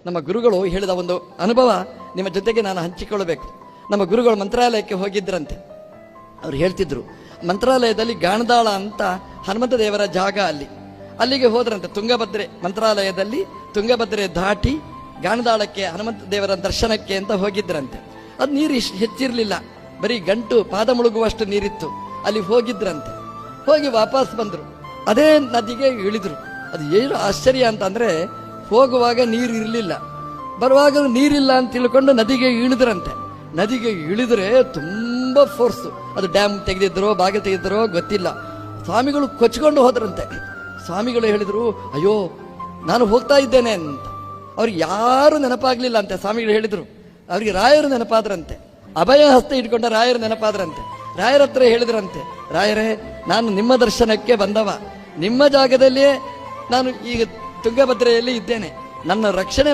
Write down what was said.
ನಮ್ಮ ಗುರುಗಳು ಹೇಳಿದ ಒಂದು ಅನುಭವ ನಿಮ್ಮ ಜೊತೆಗೆ ನಾನು ಹಂಚಿಕೊಳ್ಳಬೇಕು. ನಮ್ಮ ಗುರುಗಳು ಮಂತ್ರಾಲಯಕ್ಕೆ ಹೋಗಿದ್ರಂತೆ. ಅವ್ರು ಹೇಳ್ತಿದ್ರು, ಮಂತ್ರಾಲಯದಲ್ಲಿ ಗಾಣದಾಳ ಅಂತ ಹನುಮಂತ ದೇವರ ಜಾಗ ಅಲ್ಲಿಗೆ ಹೋದ್ರಂತೆ. ತುಂಗಭದ್ರೆ ಮಂತ್ರಾಲಯದಲ್ಲಿ ತುಂಗಭದ್ರೆ ದಾಟಿ ಗಾಣದಾಳಕ್ಕೆ ಹನುಮಂತ ದೇವರ ದರ್ಶನಕ್ಕೆ ಅಂತ ಹೋಗಿದ್ರಂತೆ. ಅದು ನೀರು ಹೆಚ್ಚಿರಲಿಲ್ಲ, ಬರೀ ಗಂಟು ಪಾದ ಮುಳುಗುವಷ್ಟು ನೀರಿತ್ತು. ಅಲ್ಲಿ ಹೋಗಿದ್ರಂತೆ. ಹೋಗಿ ವಾಪಸ್ ಬಂದರು. ಅದೇ ನದಿಗೆ ಇಳಿದ್ರು. ಅದು ಏನು ಆಶ್ಚರ್ಯ ಅಂತಂದ್ರೆ, ಹೋಗುವಾಗ ನೀರು ಇರಲಿಲ್ಲ, ಬರುವಾಗ ನೀರಿಲ್ಲ ಅಂತ ತಿಳ್ಕೊಂಡು ನದಿಗೆ ಇಳಿದ್ರಂತೆ. ನದಿಗೆ ಇಳಿದ್ರೆ ತುಂಬಾ ಫೋರ್ಸು. ಅದು ಡ್ಯಾಮ್ ತೆಗೆದಿದ್ರೋ ಬಾಗಿಲು ತೆಗೆದಿದ್ರೋ ಗೊತ್ತಿಲ್ಲ. ಸ್ವಾಮಿಗಳು ಕೊಚ್ಕೊಂಡು ಹೋದ್ರಂತೆ. ಸ್ವಾಮಿಗಳು ಹೇಳಿದ್ರು, ಅಯ್ಯೋ ನಾನು ಹೋಗ್ತಾ ಇದ್ದೇನೆ ಅಂತ. ಅವ್ರಿಗೆ ಯಾರು ನೆನಪಾಗ್ಲಿಲ್ಲ ಅಂತೆ. ಸ್ವಾಮಿಗಳು ಹೇಳಿದ್ರು, ಅವ್ರಿಗೆ ರಾಯರು ನೆನಪಾದ್ರಂತೆ. ಅಭಯ ಹಸ್ತ ಇಟ್ಕೊಂಡ ರಾಯರು ನೆನಪಾದ್ರಂತೆ. ರಾಯರ ಹತ್ರ ಹೇಳಿದ್ರಂತೆ, ರಾಯರೇ ನಾನು ನಿಮ್ಮ ದರ್ಶನಕ್ಕೆ ಬಂದವ, ನಿಮ್ಮ ಜಾಗದಲ್ಲಿಯೇ ನಾನು ಈಗ ತುಂಗಭದ್ರೆಯಲ್ಲಿ ಇದ್ದೇನೆ, ನನ್ನ ರಕ್ಷಣೆ